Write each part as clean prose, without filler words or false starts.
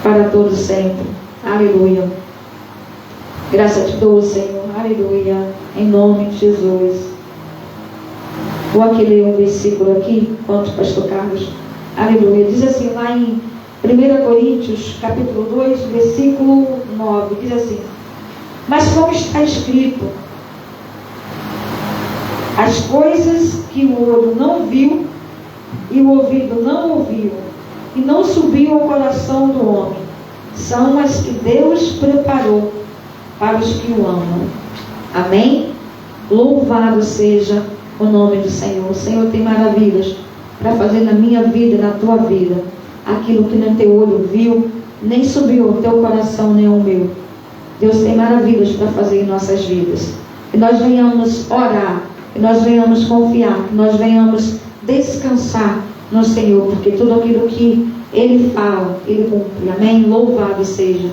para todo sempre. Aleluia. Graças a te dou, Senhor. Aleluia. Em nome de Jesus. Vou aqui ler um versículo aqui, enquanto o pastor Carlos. Aleluia. Diz assim, lá em 1 Coríntios, capítulo 2, versículo 9. Diz assim: mas como está escrito, as coisas que o olho não viu e o ouvido não ouviu e não subiu ao coração do homem, são as que Deus preparou para os que o amam. Amém? Louvado seja o nome do Senhor. O Senhor tem maravilhas para fazer na minha vida e na tua vida. Aquilo que nem teu olho viu, nem subiu ao teu coração, nem ao meu. Deus tem maravilhas para fazer em nossas vidas. Que nós venhamos orar, que nós venhamos confiar, que nós venhamos descansar no Senhor, porque tudo aquilo que Ele fala, Ele cumpre. Amém? Louvado seja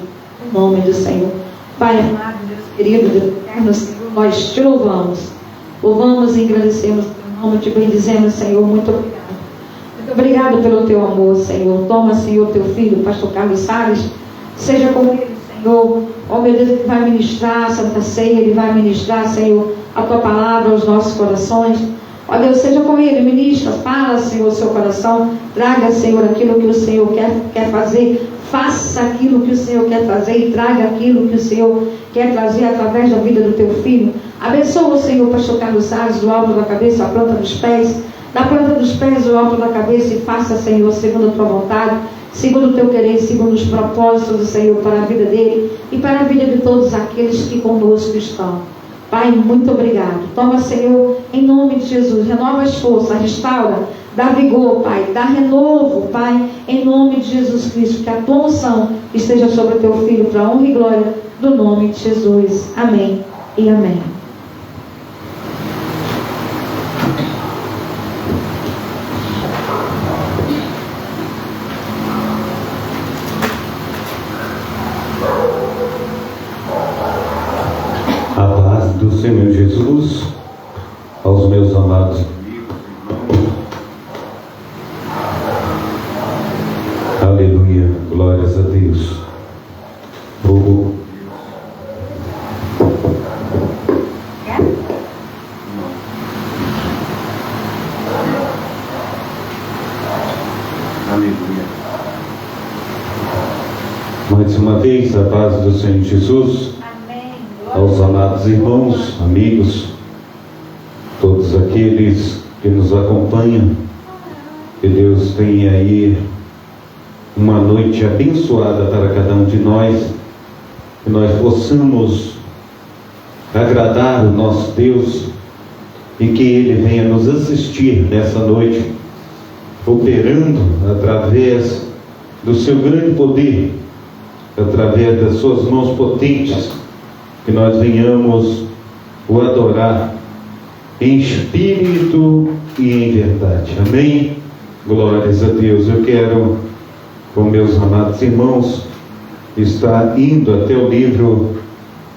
o nome do Senhor. Pai amado, Deus querido, Deus eterno, Senhor, nós te louvamos. Louvamos e agradecemos o nome, te bendizemos, Senhor. Muito obrigado. Muito obrigado pelo teu amor, Senhor. Toma, Senhor, teu filho, pastor Carlos Salles. Seja com ele, Senhor. Oh, meu Deus, Ele vai ministrar a Santa Ceia, Ele vai ministrar, Senhor, a tua palavra aos nossos corações. Ó Deus, seja com ele, ministra, fala, Senhor, o seu coração, traga, Senhor, aquilo que o Senhor quer fazer, faça aquilo que o Senhor quer fazer e traga aquilo que o Senhor quer trazer através da vida do teu filho. Abençoa, Senhor, pastor Carlos Salles, do alto da cabeça à planta dos pés, da planta dos pés ao alto da cabeça, e faça, Senhor, segundo a tua vontade, segundo o teu querer, segundo os propósitos do Senhor para a vida dele e para a vida de todos aqueles que conosco estão. Pai, muito obrigado. Toma, Senhor, em nome de Jesus, renova as forças, restaura, dá vigor, Pai, dá renovo, Pai, em nome de Jesus Cristo, que a tua unção esteja sobre o teu filho, para a honra e glória do nome de Jesus. Amém e amém. Do Senhor Jesus, aos meus amados amigos, aleluia, glórias a Deus. Aleluia. Mais uma vez, a paz do Senhor Jesus. Aos amados irmãos, amigos, todos aqueles que nos acompanham, que Deus tenha aí uma noite abençoada para cada um de nós, que nós possamos agradar o nosso Deus e que Ele venha nos assistir nessa noite, operando através do seu grande poder, através das suas mãos potentes, que nós venhamos o adorar em espírito e em verdade. Amém? Glórias a Deus. Eu quero, com meus amados irmãos, estar indo até o livro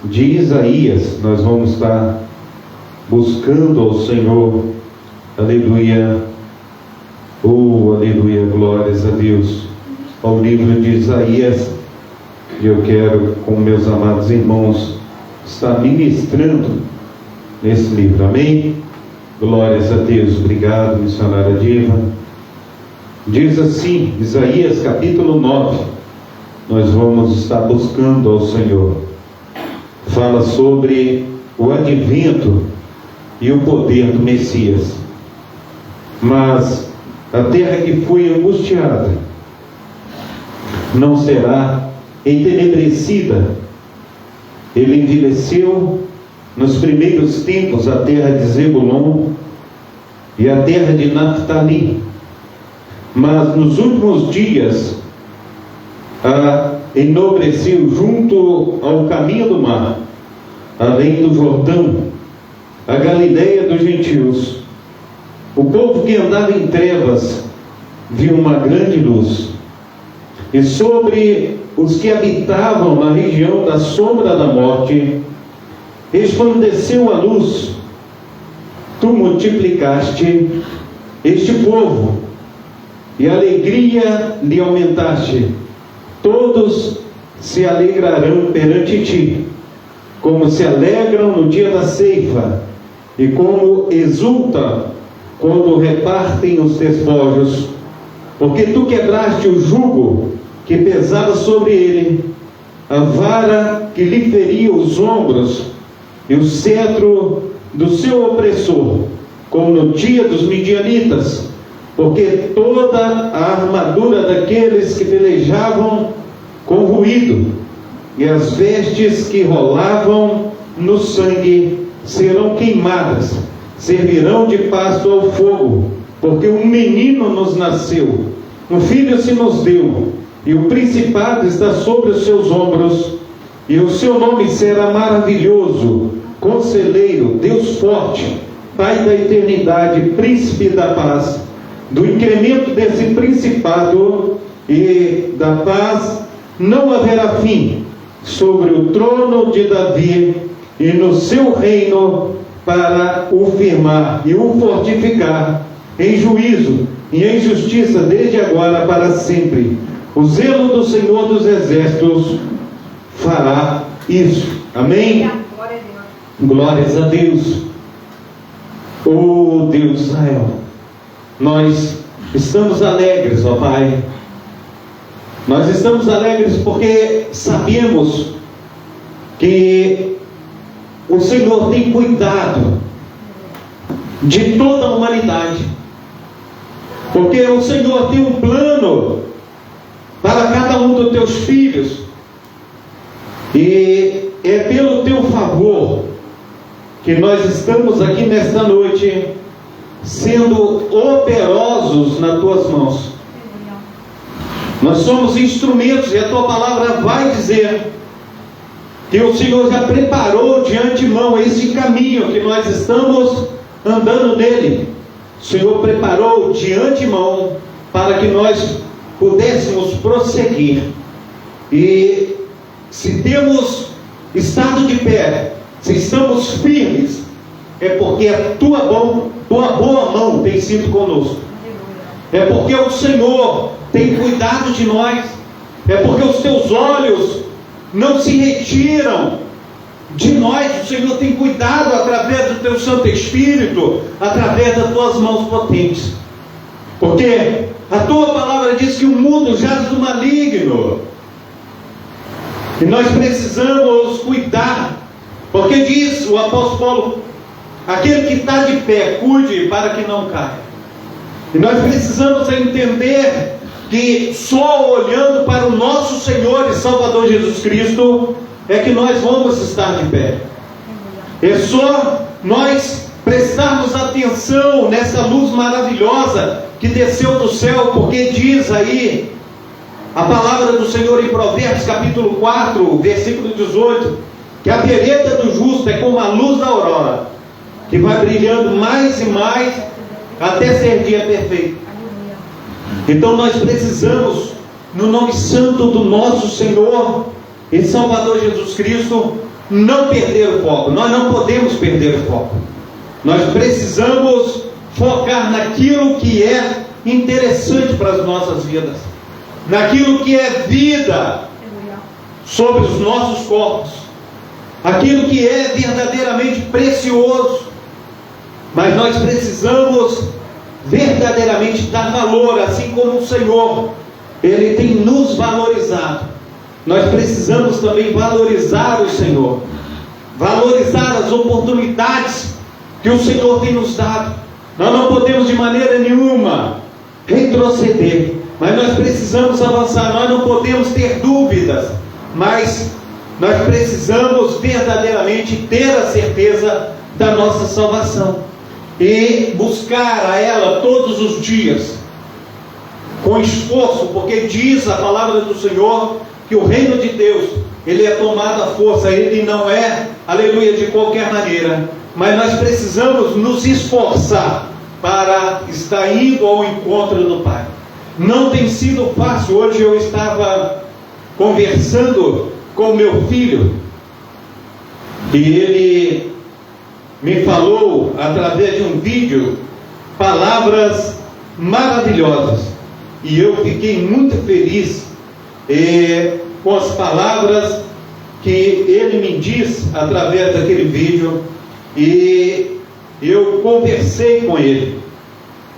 de Isaías. Nós vamos estar buscando ao Senhor. Aleluia. Oh, aleluia. Glórias a Deus. Ao livro de Isaías. E eu quero, com meus amados irmãos, está ministrando nesse livro. Amém? Glórias a Deus. Obrigado, missionária Diva. Diz assim, Isaías capítulo 9. Nós vamos estar buscando ao Senhor. Fala sobre o advento e o poder do Messias. Mas a terra que foi angustiada não será entenebrecida. Ele envelheceu nos primeiros tempos a terra de Zebulon e a terra de Naftali, mas nos últimos dias enobreceu junto ao caminho do mar, além do Jordão, a Galileia dos gentios. O povo que andava em trevas viu uma grande luz, e sobre os que habitavam na região da sombra da morte resplandeceu a luz. Tu multiplicaste este povo e a alegria lhe aumentaste. todos se alegrarão perante ti, como se alegram no dia da ceifa, e como exultam quando repartem os despojos. Porque tu quebraste o jugo que pesava sobre ele, a vara que lhe feria os ombros, e o cetro do seu opressor, como no dia dos midianitas. Porque toda a armadura daqueles que pelejavam com ruído, e as vestes que rolavam no sangue serão queimadas, servirão de pasto ao fogo, porque um menino nos nasceu, um filho se nos deu, e o principado está sobre os seus ombros, e o seu nome será maravilhoso, Conselheiro, Deus forte, Pai da eternidade, Príncipe da paz. Do incremento desse principado e da paz não haverá fim sobre o trono de Davi e no seu reino, para o firmar e o fortificar em juízo e em justiça desde agora para sempre. O zelo do Senhor dos Exércitos fará isso. Amém? Glórias a Deus. Oh Deus de Israel, nós estamos alegres, ó Pai. Nós estamos alegres porque sabemos que o Senhor tem cuidado de toda a humanidade, porque o Senhor tem um plano para cada um dos teus filhos, e é pelo teu favor que nós estamos aqui nesta noite, sendo operosos nas tuas mãos. Nós somos instrumentos, e a tua palavra vai dizer que o Senhor já preparou de antemão esse caminho que nós estamos andando nele. O Senhor preparou de antemão para que nós pudéssemos prosseguir. E se temos estado de pé, se estamos firmes, é porque a tua boa mão tem sido conosco. É porque o Senhor tem cuidado de nós. É porque os teus olhos não se retiram de nós. O Senhor tem cuidado através do teu Santo Espírito, através das tuas mãos potentes. Porque a tua palavra diz que o mundo jaz do maligno, e nós precisamos cuidar. Porque diz o apóstolo Paulo: aquele que está de pé, cuide para que não caia. E nós precisamos entender que só olhando para o nosso Senhor e Salvador Jesus Cristo é que nós vamos estar de pé. É só nós prestarmos atenção nessa luz maravilhosa que desceu do céu, porque diz aí a palavra do Senhor em Provérbios capítulo 4, versículo 18, que a vereda do justo é como a luz da aurora, que vai brilhando mais e mais até ser dia perfeito. Então nós precisamos, no nome santo do nosso Senhor e Salvador Jesus Cristo, não perder o foco. Nós não podemos perder o foco. Nós precisamos focar naquilo que é interessante para as nossas vidas, naquilo que é vida sobre os nossos corpos, aquilo que é verdadeiramente precioso. Mas nós precisamos verdadeiramente dar valor, assim como o Senhor, Ele tem nos valorizado. Nós precisamos também valorizar o Senhor, valorizar as oportunidades que o Senhor tem nos dado. Nós não podemos de maneira nenhuma retroceder, mas nós precisamos avançar. Nós não podemos ter dúvidas, mas nós precisamos verdadeiramente ter a certeza da nossa salvação e buscar a ela todos os dias com esforço, porque diz a palavra do Senhor que o reino de Deus, ele é tomado à força, ele não é, aleluia, de qualquer maneira. Mas nós precisamos nos esforçar para estar indo ao encontro do Pai. Não tem sido fácil. Hoje eu estava conversando com meu filho, e ele me falou através de um vídeo palavras maravilhosas, e eu fiquei muito feliz, com as palavras que ele me diz através daquele vídeo, e eu conversei com ele,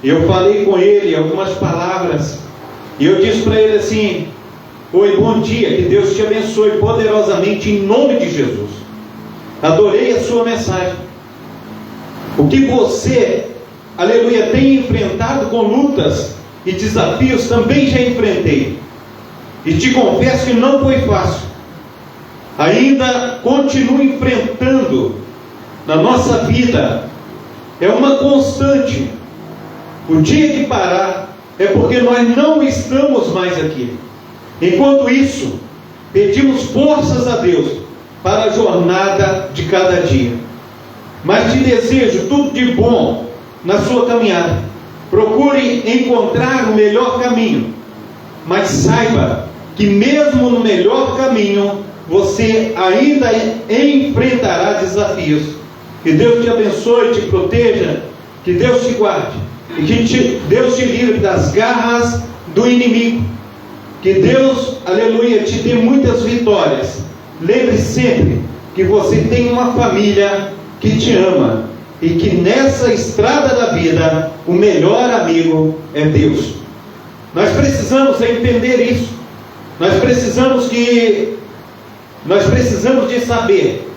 eu falei com ele algumas palavras, e eu disse para ele assim: oi, bom dia, que Deus te abençoe poderosamente em nome de Jesus. Adorei a sua mensagem. O que você, aleluia, tem enfrentado com lutas e desafios, também já enfrentei, e te confesso que não foi fácil. Ainda continuo enfrentando na nossa vida, é uma constante. O dia que parar é porque nós não estamos mais aqui. Enquanto isso, pedimos forças a Deus para a jornada de cada dia. Mas te desejo tudo de bom na sua caminhada. Procure encontrar o melhor caminho, mas saiba que mesmo no melhor caminho, você ainda enfrentará desafios. Que Deus te abençoe, te proteja, que Deus te guarde, e que Deus te livre das garras do inimigo. Que Deus, aleluia, te dê muitas vitórias. Lembre sempre que você tem uma família que te ama, e que nessa estrada da vida, o melhor amigo é Deus. Nós precisamos entender isso. Nós precisamos de saber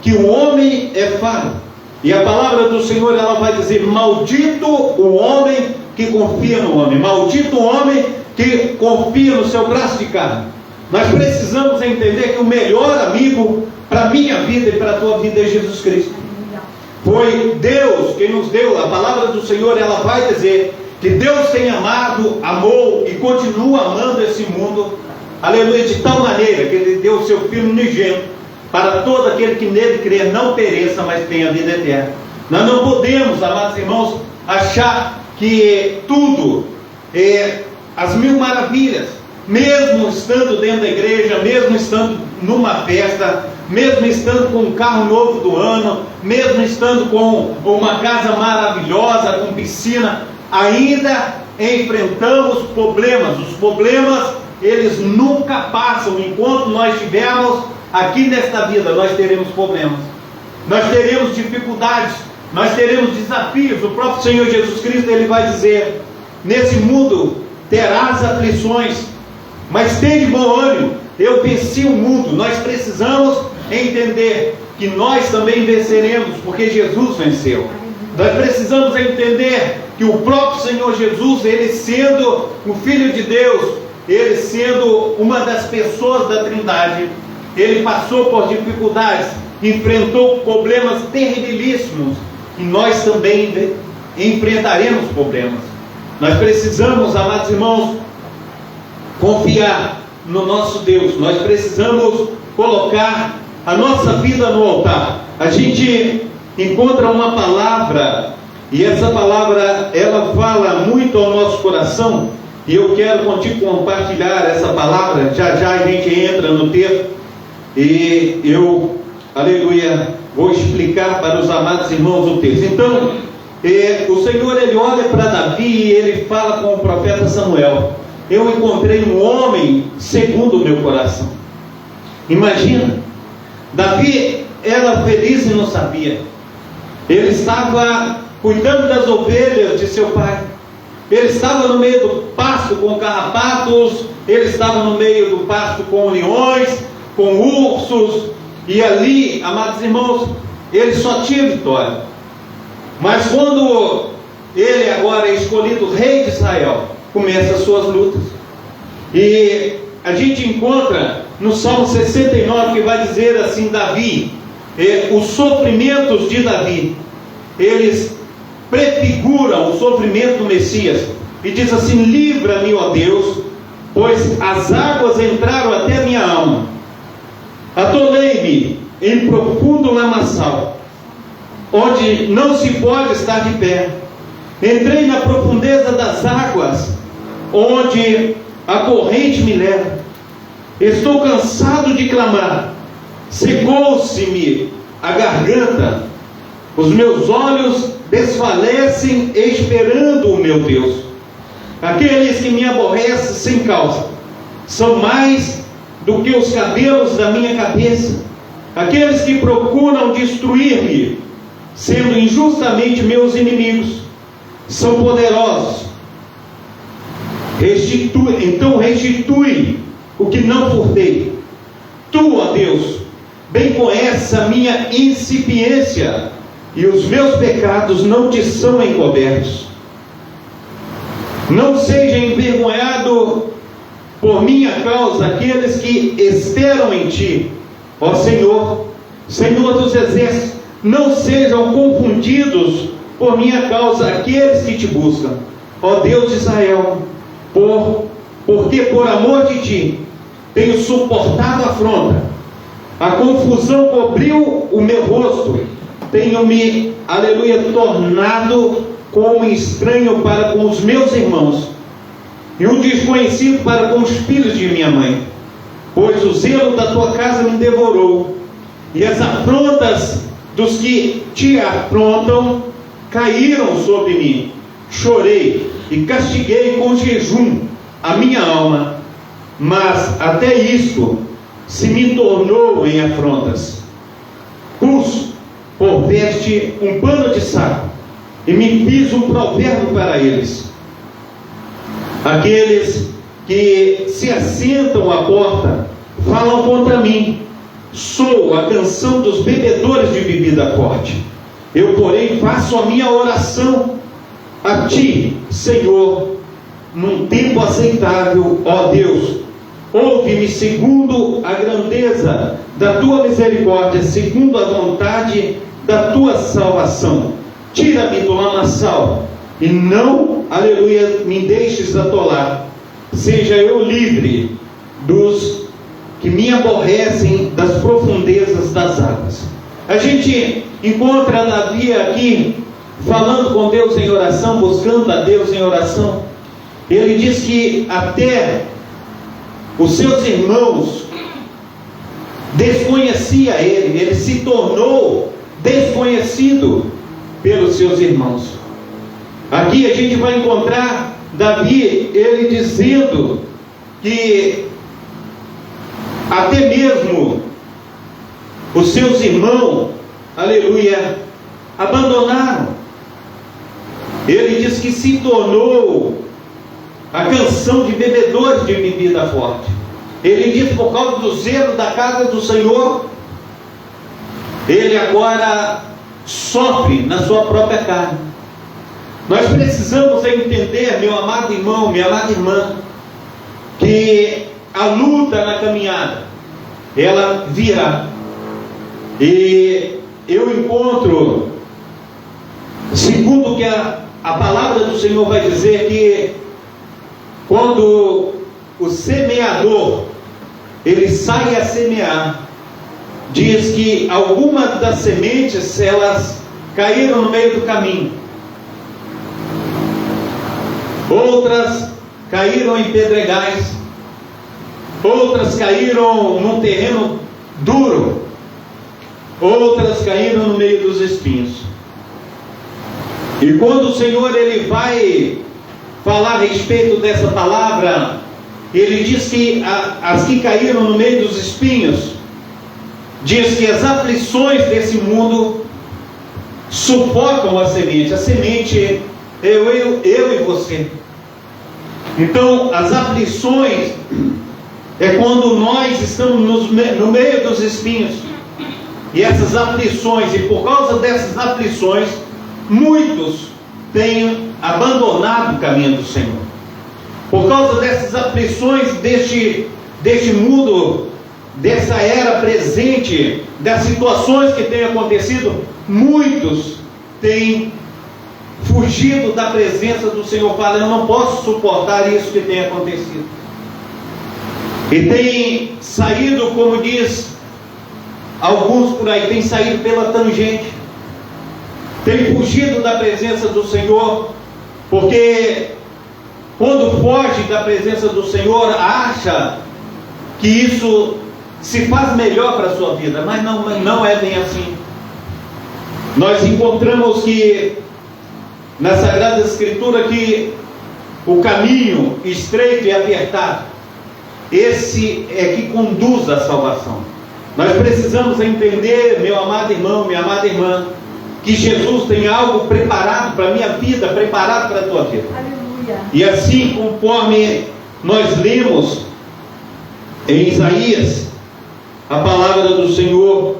que o homem é falho, e a palavra do Senhor, ela vai dizer: maldito o homem que confia no homem, maldito o homem que confia no seu braço de carne. Nós precisamos entender que o melhor amigo para a minha vida e para a tua vida é Jesus Cristo. Foi Deus quem nos deu. A palavra do Senhor, ela vai dizer que Deus tem amado, amou e continua amando esse mundo, aleluia, de tal maneira que Ele deu o seu Filho unigênito, para todo aquele que nele crer não pereça, mas tenha vida eterna. Nós não podemos, amados irmãos, achar que tudo é as mil maravilhas, mesmo estando dentro da igreja, mesmo estando numa festa, mesmo estando com um carro novo do ano, mesmo estando com uma casa maravilhosa, com piscina, ainda enfrentamos problemas. Os problemas, eles nunca passam. Enquanto nós estivermos aqui nesta vida, nós teremos problemas, nós teremos dificuldades, nós teremos desafios. O próprio Senhor Jesus Cristo, Ele vai dizer: nesse mundo terás aflições, mas tende bom ânimo, eu venci o mundo. Nós precisamos entender que nós também venceremos, porque Jesus venceu. Nós precisamos entender que o próprio Senhor Jesus, Ele sendo o Filho de Deus, Ele sendo uma das pessoas da Trindade, Ele passou por dificuldades, enfrentou problemas terribilíssimos, e nós também enfrentaremos problemas. Nós precisamos, amados irmãos, confiar no nosso Deus. Nós precisamos colocar a nossa vida no altar. A gente encontra uma palavra, e essa palavra, ela fala muito ao nosso coração, e eu quero contigo compartilhar essa palavra. Já já a gente entra no texto, e eu, aleluia, vou explicar para os amados irmãos o texto. Então, o Senhor, Ele olha para Davi e Ele fala com o profeta Samuel: eu encontrei um homem segundo o meu coração. Imagina, Davi era feliz e não sabia. Ele estava cuidando das ovelhas de seu pai, ele estava no meio do pasto com carrapatos, ele estava no meio do pasto com leões, com ursos, e ali, amados irmãos, ele só tinha vitória. Mas quando ele agora é escolhido rei de Israel, começa as suas lutas. E a gente encontra no Salmo 69 que vai dizer assim: Davi, os sofrimentos de Davi, eles prefiguram o sofrimento do Messias, e diz assim: livra-me, ó Deus, pois as águas entraram até a minha alma, atolei-me em profundo lamaçal, onde não se pode estar de pé. Entrei na profundeza das águas, onde a corrente me leva. Estou cansado de clamar, secou-se-me a garganta, os meus olhos desfalecem esperando o meu Deus. Aqueles que me aborrecem sem causa são mais do que os cabelos da minha cabeça. Aqueles que procuram destruir-me, sendo injustamente meus inimigos, são poderosos. Então restitui o que não furtei. Tu, ó Deus, bem conheces a minha incipiência, e os meus pecados não te são encobertos. Não seja envergonhado por minha causa aqueles que esperam em ti, ó Senhor, Senhor dos exércitos. Não sejam confundidos por minha causa aqueles que te buscam, ó Deus de Israel, porque por amor de ti tenho suportado a afronta. A confusão cobriu o meu rosto. Tenho-me, aleluia, tornado como estranho para com os meus irmãos, e um desconhecido para com os filhos de minha mãe. Pois o zelo da tua casa me devorou, e as afrontas dos que te afrontam caíram sobre mim. Chorei e castiguei com jejum a minha alma, mas até isto se me tornou em afrontas. Pus por veste um pano de saco, e me fiz um provérbio para eles. Aqueles que se assentam à porta falam contra mim. Sou a canção dos bebedores de bebida forte. Eu, porém, faço a minha oração a ti, Senhor, num tempo aceitável, ó Deus. Ouve-me segundo a grandeza da tua misericórdia, segundo a vontade da tua salvação. Tira-me do lamaçal, e não, aleluia, me deixes atolar. Seja eu livre dos que me aborrecem, das profundezas das águas. A gente encontra Davi aqui, falando com Deus em oração, buscando a Deus em oração. Ele diz que até os seus irmãos desconhecia ele se tornou desconhecido pelos seus irmãos. Aqui a gente vai encontrar Davi, ele dizendo que até mesmo os seus irmãos, aleluia, abandonaram. Ele diz que se tornou a canção de bebedores de bebida forte. Ele diz, por causa do zelo da casa do Senhor, ele agora sofre na sua própria carne. Nós precisamos entender, meu amado irmão, minha amada irmã, que a luta na caminhada, ela virá. E eu encontro, segundo que a palavra do Senhor vai dizer, que quando o semeador ele sai a semear, diz que algumas das sementes elas caíram no meio do caminho, outras caíram em pedregais, outras caíram num terreno duro, outras caíram no meio dos espinhos. E quando o Senhor ele vai falar a respeito dessa palavra, ele diz que as que caíram no meio dos espinhos, diz que as aflições desse mundo sufocam a semente. A semente eu e você. Então as aflições é quando nós estamos no meio dos espinhos. E essas aflições, e por causa dessas aflições, muitos têm abandonado o caminho do Senhor. Por causa dessas aflições deste mundo, dessa era presente, das situações que têm acontecido, muitos têm fugido da presença do Senhor. Fala, eu não posso suportar isso que tem acontecido. E tem saído, como diz alguns por aí, tem saído pela tangente, tem fugido da presença do Senhor, porque quando foge da presença do Senhor, acha que isso se faz melhor para a sua vida, mas não é bem assim. Nós encontramos que na Sagrada Escritura que o caminho estreito e apertado esse é que conduz à salvação. Nós precisamos entender, meu amado irmão, minha amada irmã, que Jesus tem algo preparado para a minha vida, preparado para a tua vida. Aleluia. E assim, conforme nós lemos em Isaías, a palavra do Senhor,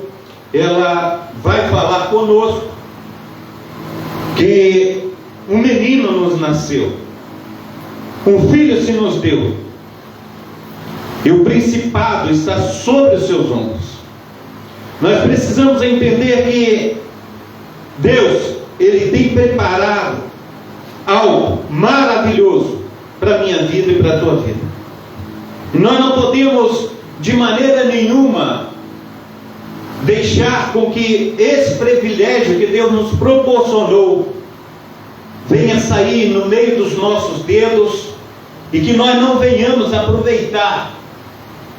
ela vai falar conosco que um menino nos nasceu, um filho se nos deu, e o principado está sobre os seus ombros. Nós precisamos entender que Deus, Ele tem preparado algo maravilhoso para a minha vida e para a tua vida. E nós não podemos, de maneira nenhuma, deixar com que esse privilégio que Deus nos proporcionou venha sair no meio dos nossos dedos e que nós não venhamos aproveitar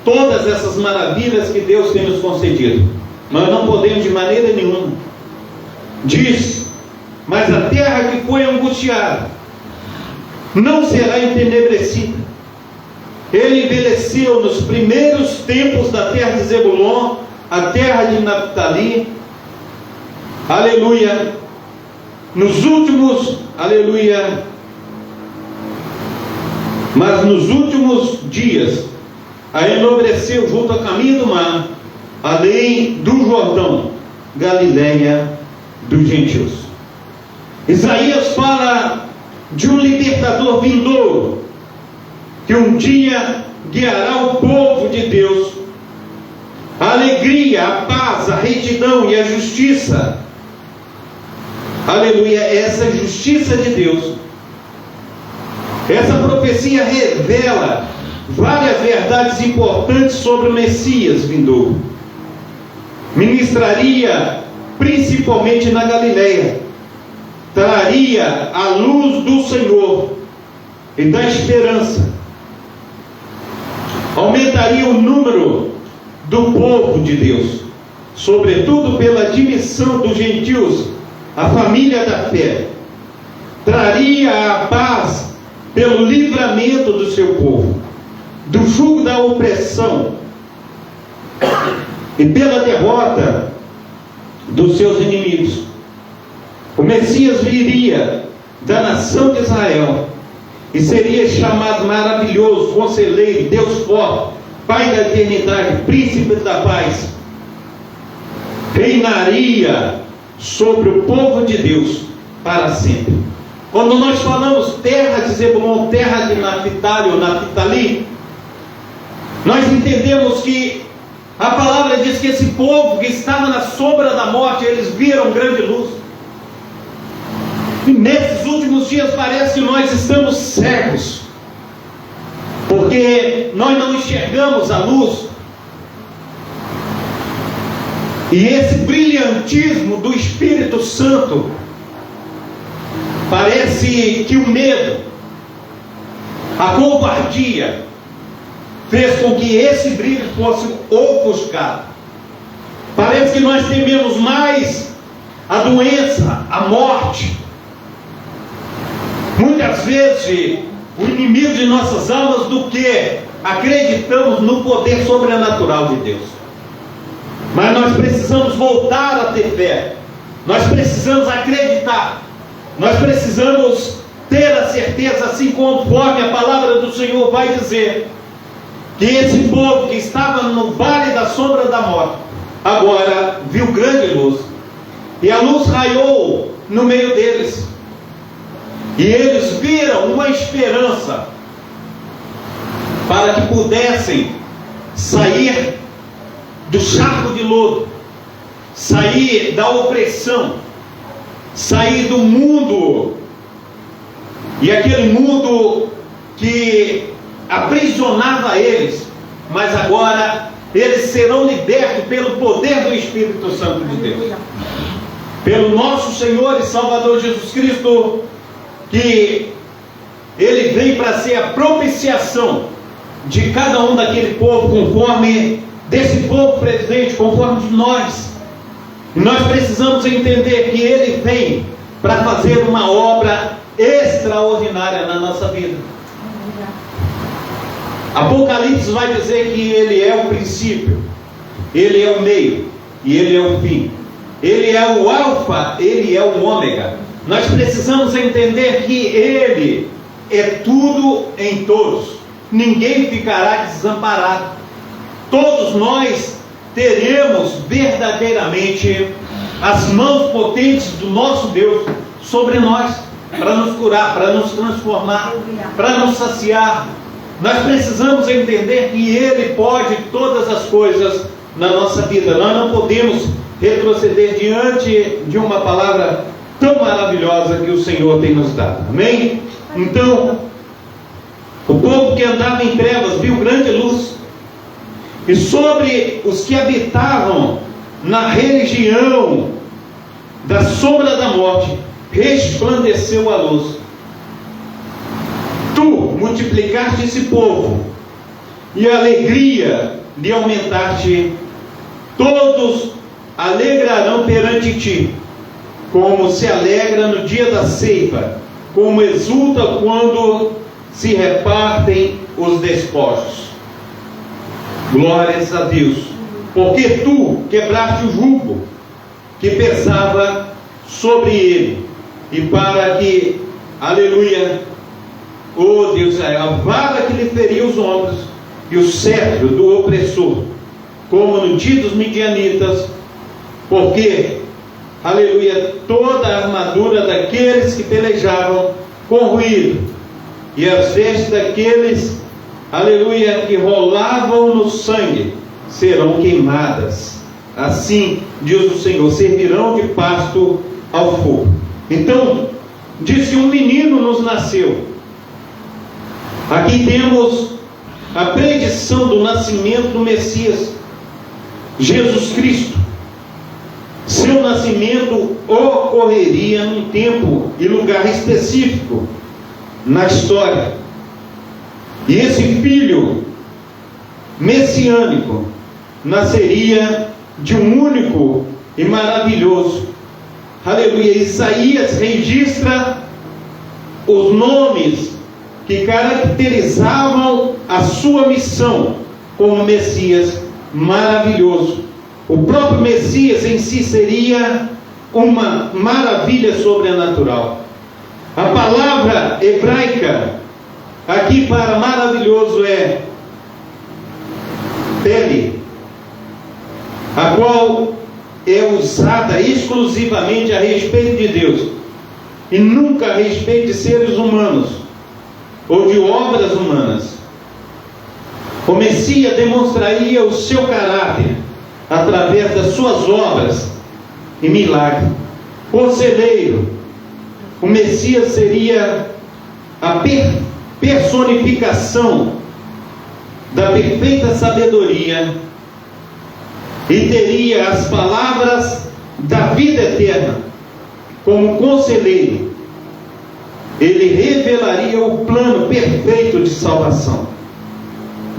todas essas maravilhas que Deus tem nos concedido. Nós não podemos de maneira nenhuma. Diz: mas a terra que foi angustiada não será entenebrecida. Ele envelheceu nos primeiros tempos da terra de Zebulon, a terra de Naphtali, aleluia, nos últimos, aleluia, mas nos últimos dias a enobreceu junto ao caminho do mar, além do Jordão, Galileia dos gentios. Isaías fala de um libertador vindouro, que um dia guiará o povo de Deus. A alegria, a paz, a retidão e a justiça, aleluia, essa justiça de Deus. Essa profecia revela várias verdades importantes sobre o Messias vindouro. Ministraria principalmente na Galileia, traria a luz do Senhor e da esperança, aumentaria o número do povo de Deus, sobretudo pela admissão dos gentios à família da fé, traria a paz pelo livramento do seu povo, do jugo da opressão e pela derrota dos seus inimigos. O Messias viria da nação de Israel e seria chamado maravilhoso, conselheiro, Deus forte, Pai da eternidade, príncipe da paz. Reinaria sobre o povo de Deus para sempre. Quando nós falamos terra de Zebulon, terra de Naphtali ou Naphtali, nós entendemos que a palavra diz que esse povo que estava na sombra da morte, eles viram grande luz. E nesses últimos dias parece que nós estamos cegos, porque nós não enxergamos a luz. E esse brilhantismo do Espírito Santo, parece que o medo, a covardia, fez com que esse brilho fosse ofuscado. Parece que nós tememos mais a doença, a morte. Muitas vezes o inimigo de nossas almas do que acreditamos no poder sobrenatural de Deus. Mas nós precisamos voltar a ter fé. Nós precisamos acreditar. Nós precisamos ter a certeza, assim conforme a palavra do Senhor vai dizer, que esse povo que estava no vale da sombra da morte, agora viu grande luz. E a luz raiou no meio deles. E eles viram uma esperança para que pudessem sair do charco de lodo, sair da opressão, sair do mundo, e aquele mundo que aprisionava eles, mas agora eles serão libertos pelo poder do Espírito Santo de Deus, pelo nosso Senhor e Salvador Jesus Cristo, que Ele vem para ser a propiciação de cada um daquele povo, conforme desse povo presente, conforme de nós. E nós precisamos entender que Ele vem para fazer uma obra extraordinária na nossa vida. Apocalipse vai dizer que Ele é o princípio, Ele é o meio e Ele é o fim. Ele é o alfa, Ele é o ômega. Nós precisamos entender que Ele é tudo em todos. Ninguém ficará desamparado. Todos nós teremos verdadeiramente as mãos potentes do nosso Deus sobre nós, para nos curar, para nos transformar, para nos saciar. Nós precisamos entender que Ele pode todas as coisas na nossa vida. Nós não podemos retroceder diante de uma palavra tão maravilhosa que o Senhor tem nos dado. Amém? Então, o povo que andava em trevas viu grande luz, e sobre os que habitavam na região da sombra da morte resplandeceu a luz. Tu multiplicaste esse povo, e a alegria de aumentar-te, todos alegrarão perante ti, como se alegra no dia da ceifa, como exulta quando se repartem os despojos. Glórias a Deus, porque tu quebraste o jugo que pesava sobre ele, e para que, aleluia, oh Deus, a vara que lhe feria os ombros, e o cetro do opressor, como no dia dos midianitas, porque, aleluia, toda a armadura daqueles que pelejavam com ruído, e as vestes daqueles, aleluia, que rolavam no sangue, serão queimadas. Assim diz o Senhor, servirão de pasto ao fogo. Então, diz que um menino nos nasceu. Aqui temos a predição do nascimento do Messias, Jesus Cristo. Seu nascimento ocorreria num tempo e lugar específico na história. E esse filho messiânico nasceria de um único e maravilhoso. Aleluia. Isaías registra os nomes que caracterizavam a sua missão como Messias maravilhoso. O próprio Messias em si seria uma maravilha sobrenatural. A palavra hebraica aqui para maravilhoso é pele, a qual é usada exclusivamente a respeito de Deus e nunca a respeito de seres humanos ou de obras humanas. O Messias demonstraria o seu caráter através das suas obras e milagres. Conselheiro, o Messias seria a personificação da perfeita sabedoria e teria as palavras da vida eterna. Como conselheiro, ele revelaria o plano perfeito de salvação.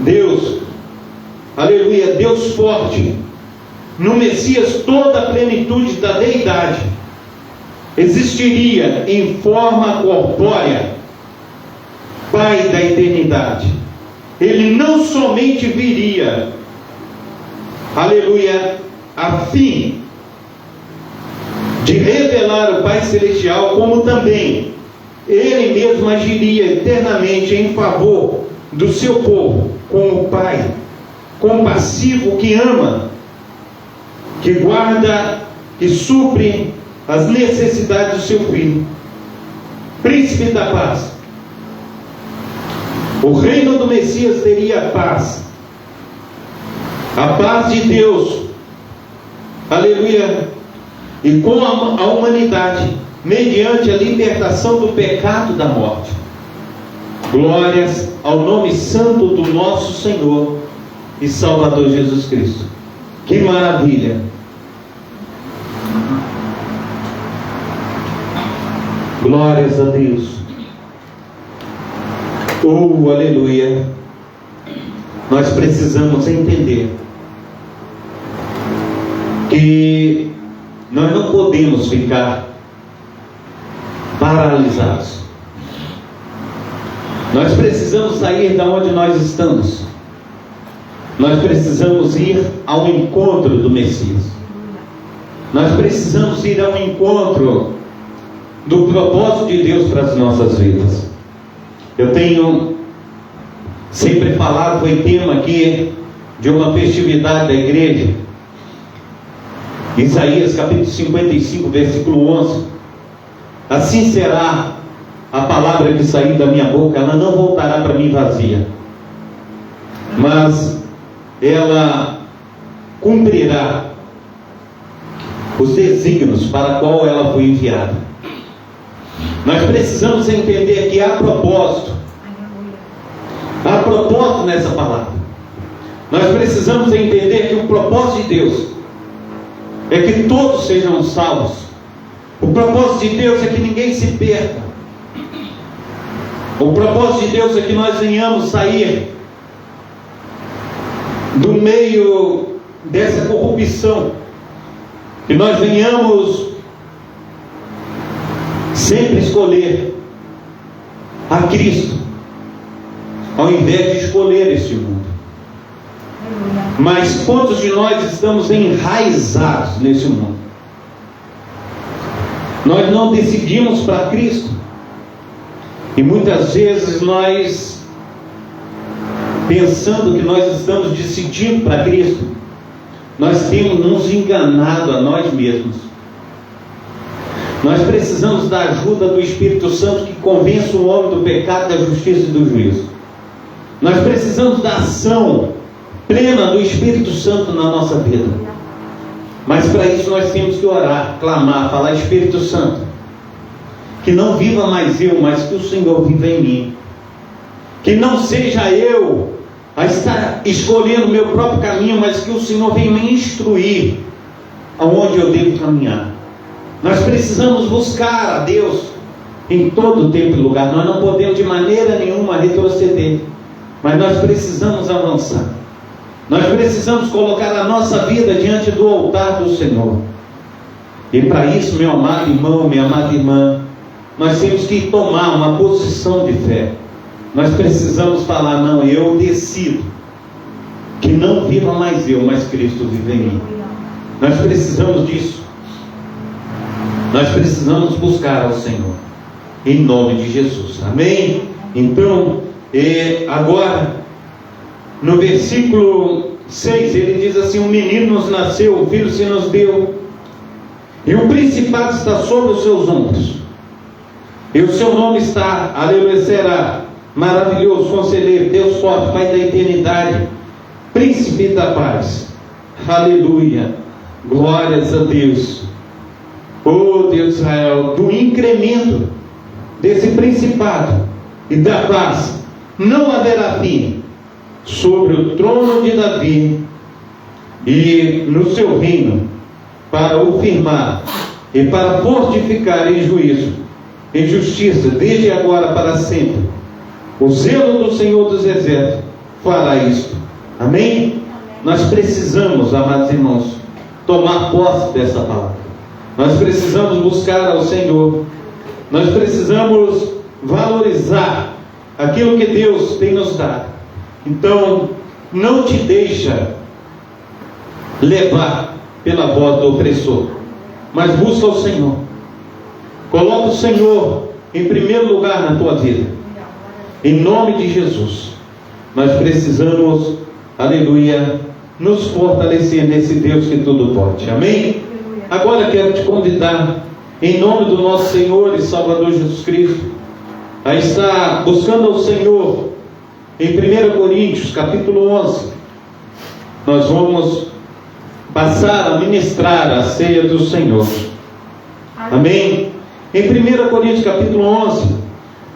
Deus, aleluia, Deus forte. No Messias toda a plenitude da deidade existiria em forma corpórea, Pai da eternidade. Ele não somente viria, aleluia, a fim de revelar o Pai Celestial, como também Ele mesmo agiria eternamente em favor do seu povo, como Pai compassivo que ama, que guarda, que supre as necessidades do seu filho. Príncipe da paz. O reino do Messias teria paz. A paz de Deus, aleluia, e com a humanidade, mediante a libertação do pecado da morte. Glórias ao nome santo do nosso Senhor e Salvador Jesus Cristo. Que maravilha! Glórias a Deus. Oh, aleluia. Nós precisamos entender que nós não podemos ficar paralisados. Nós precisamos sair da onde nós estamos. Nós precisamos ir ao encontro do Messias. Nós precisamos ir ao encontro do propósito de Deus para as nossas vidas. Eu tenho sempre falado, foi tema aqui de uma festividade da igreja, Isaías capítulo 55, versículo 11. Assim será a palavra que sair da minha boca, ela não voltará para mim vazia, mas ela cumprirá os desígnios para qual ela foi enviada. Nós precisamos entender que há propósito nessa palavra. Nós precisamos entender que o propósito de Deus é que todos sejam salvos. O propósito de Deus é que ninguém se perca. O propósito de Deus é que nós venhamos sair do meio dessa corrupção, que nós venhamos sempre escolher a Cristo, ao invés de escolher este mundo. Mas quantos de nós estamos enraizados nesse mundo? Nós não decidimos para Cristo, e muitas vezes nós, pensando que nós estamos decidindo para Cristo, nós temos nos enganado a nós mesmos. Nós precisamos da ajuda do Espírito Santo, que convence o homem do pecado, da justiça e do juízo. Nós precisamos da ação plena do Espírito Santo na nossa vida. Mas para isso nós temos que orar, clamar, falar: Espírito Santo, que não viva mais eu, mas que o Senhor viva em mim. Que não seja eu a estar escolhendo o meu próprio caminho, mas que o Senhor venha me instruir aonde eu devo caminhar. Nós precisamos buscar a Deus em todo tempo e lugar. Nós não podemos de maneira nenhuma retroceder, mas nós precisamos avançar. Nós precisamos colocar a nossa vida diante do altar do Senhor. E para isso, meu amado irmão, minha amada irmã, nós temos que tomar uma posição de fé. Nós precisamos falar: não, eu decido que não viva mais eu, mas Cristo vive em mim. Nós precisamos disso. Nós precisamos buscar ao Senhor, em nome de Jesus. Amém? Então, agora, no versículo 6, ele diz assim: um menino nos nasceu, um filho se nos deu, e o principado está sobre os seus ombros, e o seu nome está, aleluia, será maravilhoso, conselheiro, Deus forte, Pai da eternidade, príncipe da paz. Aleluia, glórias a Deus. Oh Deus de Israel, do incremento desse principado e da paz não haverá fim sobre o trono de Davi e no seu reino, para o firmar e para fortificar em juízo, em justiça, desde agora para sempre. O zelo do Senhor dos Exércitos fará isto. Amém? Nós precisamos, amados irmãos, tomar posse dessa palavra. Nós precisamos buscar ao Senhor. Nós precisamos valorizar aquilo que Deus tem nos dado. Então, não te deixa levar pela voz do opressor, mas busca o Senhor. Coloca o Senhor em primeiro lugar na tua vida, em nome de Jesus. Nós precisamos, aleluia, nos fortalecer nesse Deus que tudo pode. Amém? Agora quero te convidar, em nome do nosso Senhor e Salvador Jesus Cristo, a estar buscando ao Senhor em 1 Coríntios capítulo 11. Nós vamos passar a ministrar a ceia do Senhor. Amém? Em 1 Coríntios capítulo 11,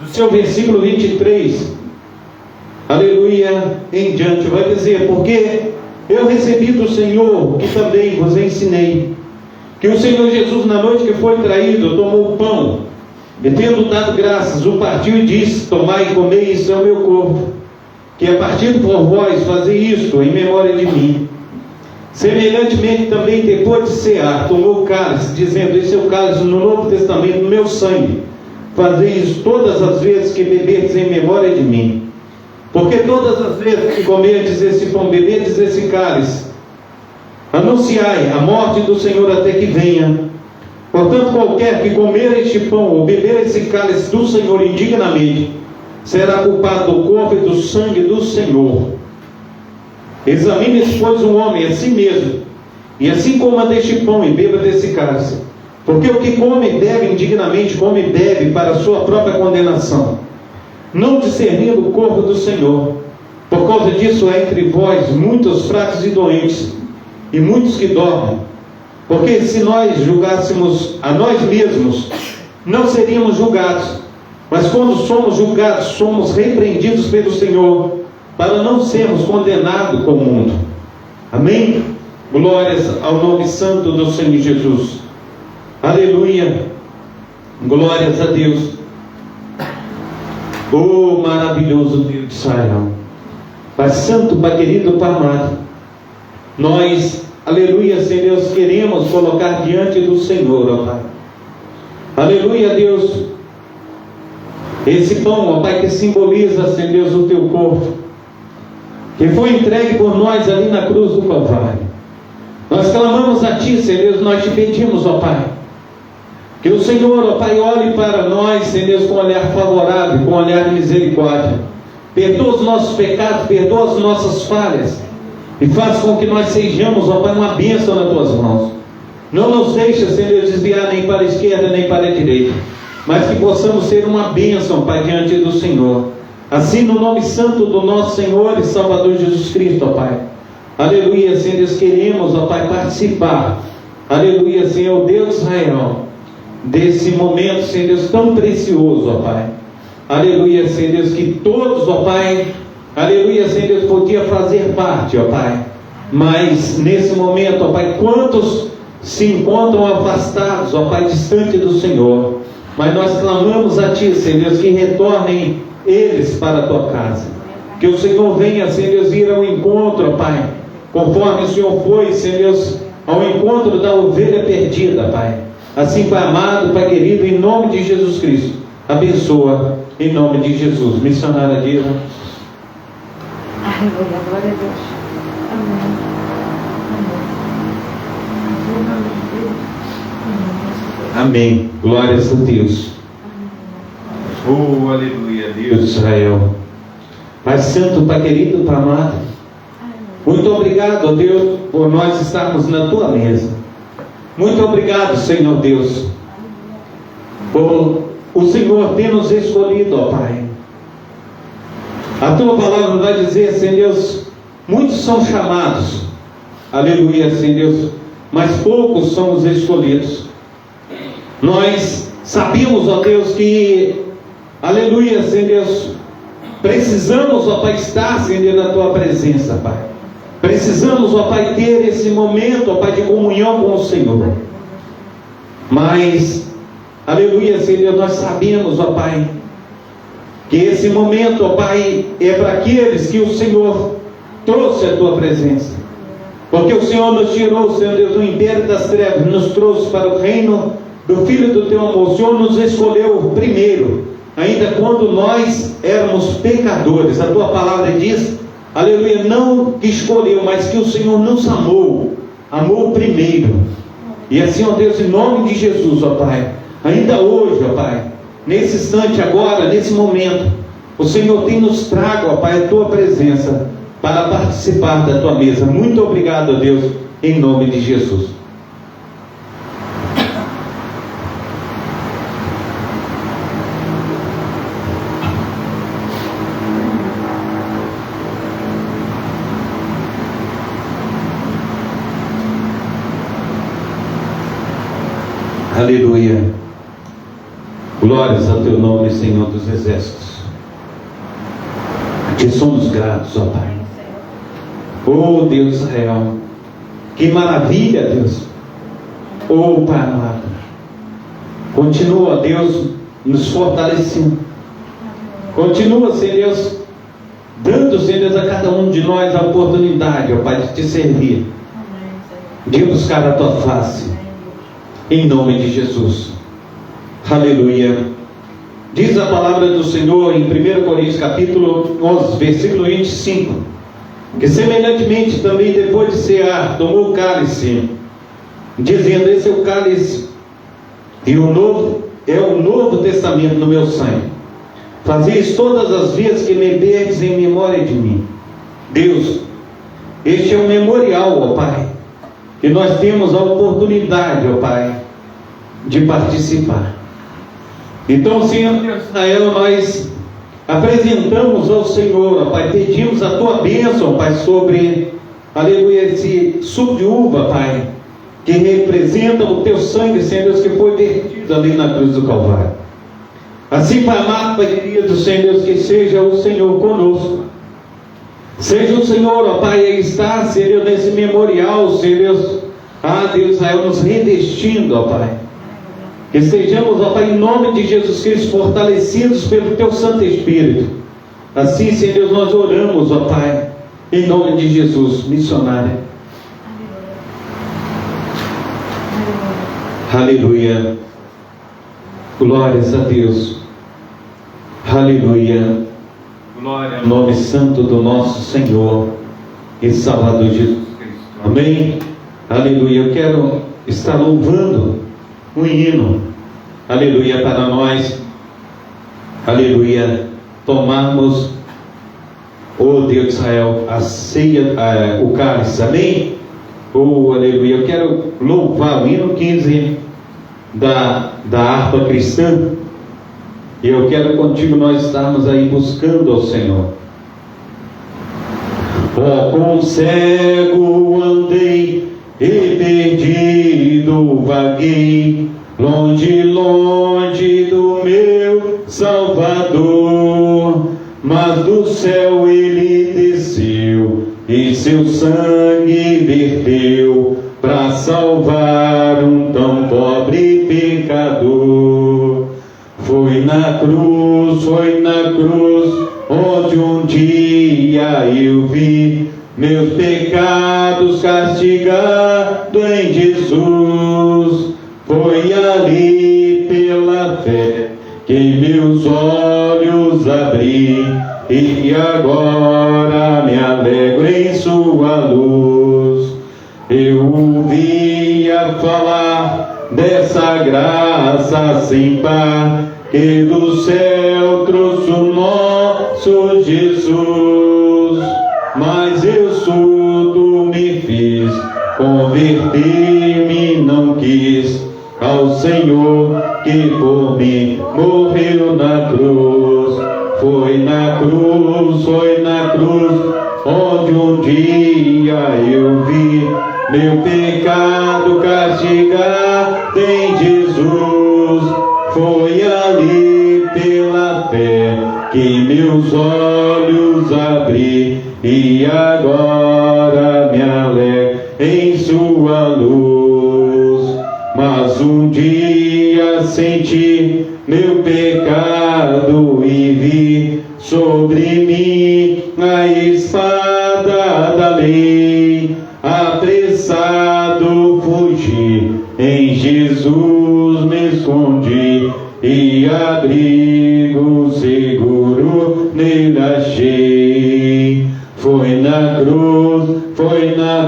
do seu versículo 23, aleluia, em diante, vai dizer: porque eu recebi do Senhor, que também vos ensinei, que o Senhor Jesus, na noite que foi traído, tomou o pão, e tendo dado graças, o partiu e disse: tomai e comei, isso é o meu corpo, que é partido por vós, fazei isto em memória de mim. Semelhantemente também, depois de cear, tomou o cálice, dizendo: esse é o cálice no Novo Testamento, no meu sangue. fazei isso todas as vezes que beberdes em memória de mim. Porque todas as vezes que comerdes esse pão, beberdes esse cálice, anunciai a morte do Senhor até que venha. Portanto, qualquer que comer este pão ou beber esse cálice do Senhor indignamente, será culpado do corpo e do sangue do Senhor. Examine-se, pois, um homem a si mesmo, e assim coma deste pão e beba desse cálice. Porque o que come e bebe indignamente, come e bebe para a sua própria condenação, não discernindo o corpo do Senhor. Por causa disso há entre vós muitos fracos e doentes, e muitos que dormem. Porque se nós julgássemos a nós mesmos, não seríamos julgados. Mas quando somos julgados, somos repreendidos pelo Senhor, para não sermos condenados com o mundo. Amém? Glórias ao nome santo do Senhor Jesus. Aleluia. Glórias a Deus. Oh, maravilhoso Deus de Israel. Pai santo, Pai querido, Pai amado, nós, aleluia, Senhor Deus, queremos colocar diante do Senhor, ó Pai. Aleluia, Deus, esse pão, ó Pai, que simboliza, Senhor Deus, o teu corpo, que foi entregue por nós ali na cruz do Calvário. Nós clamamos a Ti, Senhor Deus, nós te pedimos, ó Pai, que o Senhor, ó Pai, olhe para nós, Senhor Deus, com um olhar favorável, com um olhar de misericórdia. Perdoa os nossos pecados, perdoa as nossas falhas, e faz com que nós sejamos, ó Pai, uma bênção nas Tuas mãos. Não nos deixa, Senhor Deus, desviar nem para a esquerda, nem para a direita, mas que possamos ser uma bênção, Pai, diante do Senhor. Assim, no nome santo do nosso Senhor e Salvador Jesus Cristo, ó Pai. Aleluia, Senhor Deus, queremos, ó Pai, participar. Aleluia, Senhor Deus de Israel, desse momento, Senhor Deus, tão precioso, ó Pai. Aleluia, Senhor Deus, que todos, ó Pai, aleluia, Senhor Deus, podia fazer parte, ó Pai. Mas, nesse momento, ó Pai, quantos se encontram afastados, ó Pai, distante do Senhor. Mas nós clamamos a Ti, Senhor Deus, que retornem eles para a Tua casa. Que o Senhor venha, Senhor Deus, ir ao encontro, ó Pai, conforme o Senhor foi, Senhor Deus, ao encontro da ovelha perdida, Pai. Assim, Pai amado, Pai querido, em nome de Jesus Cristo, abençoa, em nome de Jesus. Missionária Dira. Aleluia, glória a Deus. Amém. Amém. Glórias a Deus. Oh, aleluia, Deus de Israel. Pai santo, Pai querido, Pai amado, muito obrigado, ó Deus, por nós estarmos na Tua mesa. Muito obrigado, Senhor Deus, por o Senhor ter nos escolhido, ó Pai. A Tua palavra vai dizer, Senhor Deus, muitos são chamados, aleluia, Senhor Deus, mas poucos são os escolhidos. Nós sabemos, ó Deus, que, aleluia, Senhor Deus, precisamos, ó Pai, estar, Senhor Deus, na Tua presença, Pai. Precisamos, ó Pai, ter esse momento, ó Pai, de comunhão com o Senhor. Mas, aleluia, Senhor, nós sabemos, ó Pai, que esse momento, ó Pai, é para aqueles que o Senhor trouxe à Tua presença. Porque o Senhor nos tirou, Senhor Deus, do império das trevas, nos trouxe para o reino do Filho do Teu amor. O Senhor nos escolheu primeiro, ainda quando nós éramos pecadores. A Tua palavra diz, aleluia, não que escolheu, mas que o Senhor nos amou primeiro. E assim, ó Deus, em nome de Jesus, ó Pai, ainda hoje, ó Pai, nesse instante agora, nesse momento, o Senhor tem nos trago, ó Pai, a Tua presença para participar da Tua mesa. Muito obrigado, ó Deus, em nome de Jesus. Aleluia. Glórias ao Teu nome, Senhor dos Exércitos. A Ti somos gratos, ó Pai. Oh Deus de Israel, que maravilha, Deus. Oh Pai amado, continua, Deus, nos fortalecendo. Continua, Senhor Deus, dando, Senhor Deus, a cada um de nós a oportunidade, ó Pai, de Te servir, de buscar a Tua face. Em nome de Jesus. Aleluia. Diz a palavra do Senhor em 1 Coríntios capítulo 11, versículo 25, que semelhantemente também depois de cear, tomou o cálice, dizendo: esse é o cálice e o novo testamento no meu sangue. Fazeis todas as vezes que beberdes em memória de mim. Deus, este é um memorial, ó Pai, que nós temos a oportunidade, ó Pai, de participar. Então, Senhor Deus Israel, nós apresentamos ao Senhor, ó Pai, pedimos a Tua bênção, Pai, sobre, aleluia, esse suco de uva, Pai, que representa o Teu sangue, Senhor Deus, que foi vertido ali na cruz do Calvário. Assim, Pai amado, Pai querido, Senhor Deus, que seja o Senhor conosco. Seja o Senhor, ó Pai, aí está, Senhor, nesse memorial, Senhor Deus, Deus Israel, nos revestindo, ó Pai. Que sejamos, ó Pai, em nome de Jesus Cristo, fortalecidos pelo Teu Santo Espírito. Assim, Senhor Deus, nós oramos, ó Pai, em nome de Jesus, missionária. Aleluia. Glórias a Deus. Aleluia. Glória ao nome santo do nosso Senhor e Salvador Jesus Cristo. Amém. Aleluia. Eu quero estar louvando um hino. Aleluia, para nós. Aleluia. Tomarmos, oh Deus de Israel, a ceia, o cálice. Amém. Oh, aleluia. Eu quero louvar o hino 15 da harpa cristã. E eu quero contigo nós estarmos aí buscando ao Senhor. Ó, com cego andei e perdido vaguei, longe, longe do meu Salvador. Mas do céu ele desceu e seu sangue verteu para salvar um tão pobre pecador. Foi na cruz, onde um dia eu vi meus pecados castigado em Jesus. Foi ali pela fé que meus olhos abri, e agora me alegro em sua luz. Eu ouvia falar dessa graça sem par, que do céu trouxe o nosso Jesus. Mas eu surdo me fiz, converter-me não quis ao Senhor que por mim morreu na cruz. Foi na cruz, onde um dia eu vi meu pecado castigado em Jesus. Foi ali pela fé que meus olhos abri, e agora me alegro em sua luz. Mas um dia senti meu pecado e vi sobre mim a espada da lei. Apressado fugi, em Jesus me escondi, e abrigo seguro nele achei. Foi na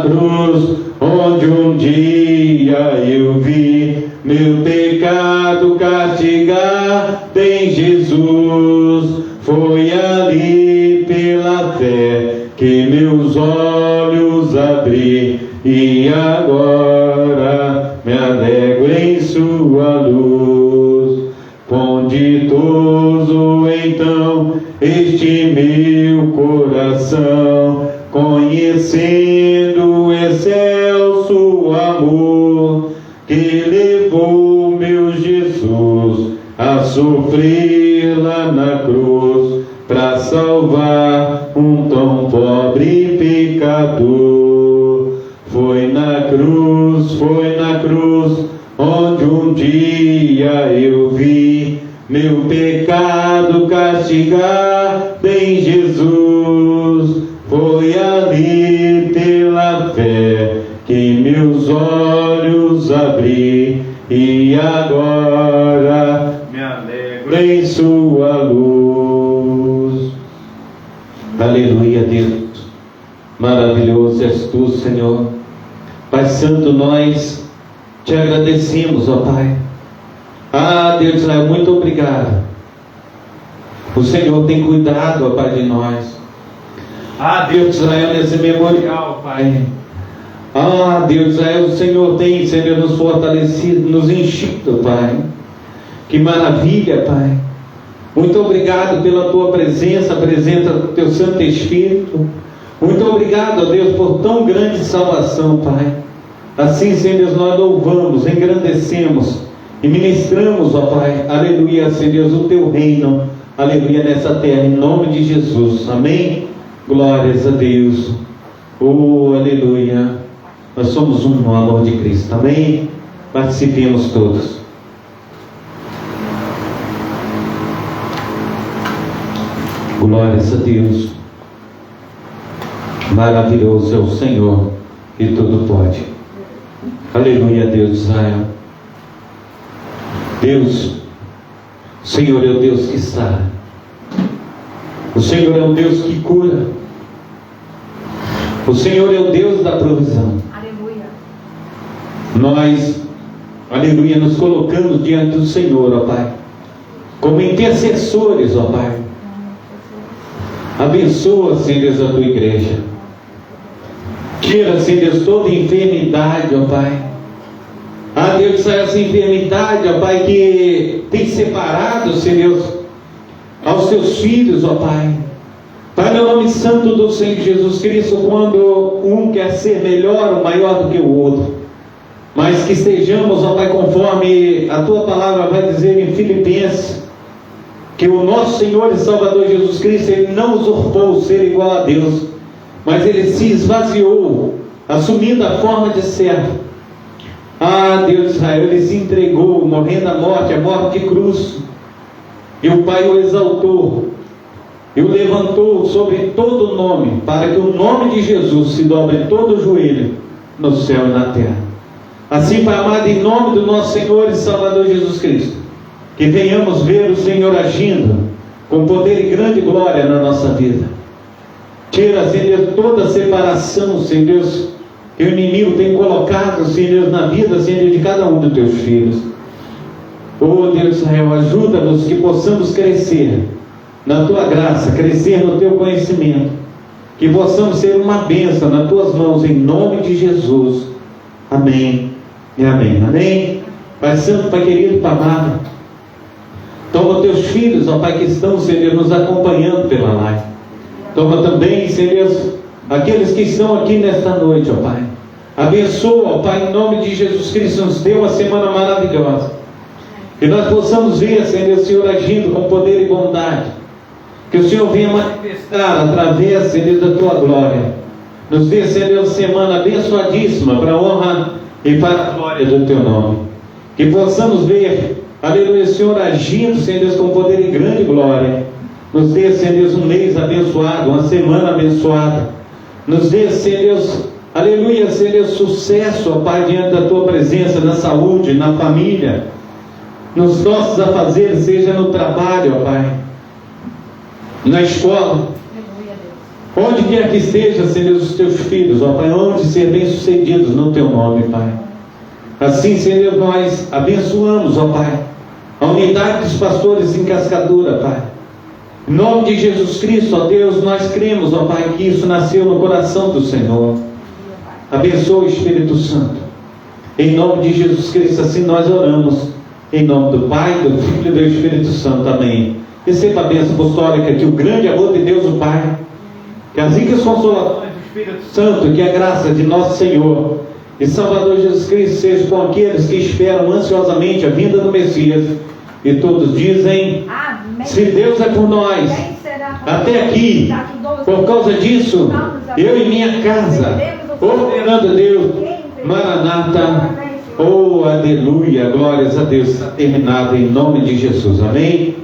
cruz, onde um dia eu vi meu pecado castigado em Jesus. Foi ali pela fé que meus olhos abri, e agora me alegro em sua luz. Quão ditoso então este meu coração, conhecendo o excelso amor que levou meu Jesus a sofrer lá na cruz, para salvar um tão pobre pecador. Foi na cruz, onde um dia eu vi meu pecado castigado em Jesus. Foi ali pela fé que meus olhos abri, e agora me alegro em sua Maravilhoso és tu, Senhor. Pai Santo, nós te agradecemos, ó Pai. Deus de Israel, muito obrigado. O Senhor tem cuidado, ó Pai, de nós. Deus de Israel, nesse memorial, Pai. Deus de Israel, o Senhor tem, Senhor, nos fortalecido, nos enchido, Pai. Que maravilha, Pai. Muito obrigado pela tua presença, a presença do teu Santo Espírito. Muito obrigado, ó Deus, por tão grande salvação, Pai. Assim, Senhor, nós louvamos, engrandecemos e ministramos, ó Pai, aleluia, Senhor, o teu reino, aleluia, nessa terra, em nome de Jesus, amém? Glórias a Deus, aleluia. Nós somos um no amor de Cristo, amém? Participemos todos. Glórias a Deus. Maravilhoso é o Senhor que tudo pode. Aleluia, Deus de Israel. Deus, o Senhor é o Deus que sara. O Senhor é o Deus que cura. O Senhor é o Deus da provisão. Aleluia. Nós, aleluia, nos colocamos diante do Senhor, ó Pai, como intercessores, ó Pai. Abençoa, Senhor, a tua igreja. Tira, Senhor, toda enfermidade, ó Pai. Deus, essa enfermidade, ó Pai, que tem separado, Senhor, aos teus filhos, ó Pai. Pai, no nome santo do Senhor Jesus Cristo, quando um quer ser melhor ou maior do que o outro, mas que estejamos, ó Pai, conforme a tua palavra vai dizer em Filipenses, que o nosso Senhor e Salvador Jesus Cristo, Ele não usurpou o ser igual a Deus, mas Ele se esvaziou, assumindo a forma de servo. Deus de Israel, Ele se entregou, morrendo a morte de cruz, e o Pai o exaltou, e o levantou sobre todo o nome, para que o nome de Jesus se dobre todo o joelho, no céu e na terra. Assim, Pai amado, em nome do nosso Senhor e Salvador Jesus Cristo, que venhamos ver o Senhor agindo com poder e grande glória na nossa vida. Tira, Senhor, toda a separação, Senhor Deus, que o inimigo tem colocado, Senhor Deus, na vida, Senhor, de cada um dos teus filhos. Deus de Israel, ajuda-nos que possamos crescer na tua graça, crescer no teu conhecimento, que possamos ser uma bênção nas tuas mãos, em nome de Jesus. Amém e amém. Amém. Pai Santo, Pai querido, Pai amado, toma teus filhos, ó Pai, que estão, Senhor, nos acompanhando pela live. Toma também, Senhor, aqueles que estão aqui nesta noite, ó Pai. Abençoa, ó Pai, em nome de Jesus Cristo, nos dê uma semana maravilhosa. Que nós possamos ver, Senhor, o Senhor agindo com poder e bondade. Que o Senhor venha manifestar através, Senhor, da tua glória. Nos dê, Senhor, semana abençoadíssima para a honra e para a glória do teu nome. Que possamos ver, aleluia, Senhor, agindo, Senhor Deus, com poder e grande glória. Nos dê, Senhor Deus, um mês abençoado, uma semana abençoada. Nos dê, Senhor Deus, aleluia, Senhor Deus, sucesso, ó Pai, diante da tua presença, na saúde, na família, nos nossos afazeres, seja no trabalho, ó Pai, na escola, onde quer que esteja, Senhor Deus, os teus filhos, ó Pai, onde ser bem-sucedidos no teu nome, Pai. Assim, Senhor, nós abençoamos, ó Pai, a unidade dos pastores em Cascadura, Pai. Em nome de Jesus Cristo, ó Deus, nós cremos, ó Pai, que isso nasceu no coração do Senhor. Abençoa o Espírito Santo. Em nome de Jesus Cristo, assim nós oramos. Em nome do Pai, do Filho e do Espírito Santo. Amém. Receba a bênção apostólica, que o grande amor de Deus, o Pai, que as ricas consolações do Espírito Santo, que a graça de nosso Senhor e Salvador Jesus Cristo seja com aqueles que esperam ansiosamente a vinda do Messias. E todos dizem: amém. Se Deus é por nós até aqui, por causa disso, eu e minha casa, orando a Deus, Maranata, aleluia, glórias a Deus. Está terminado em nome de Jesus, amém.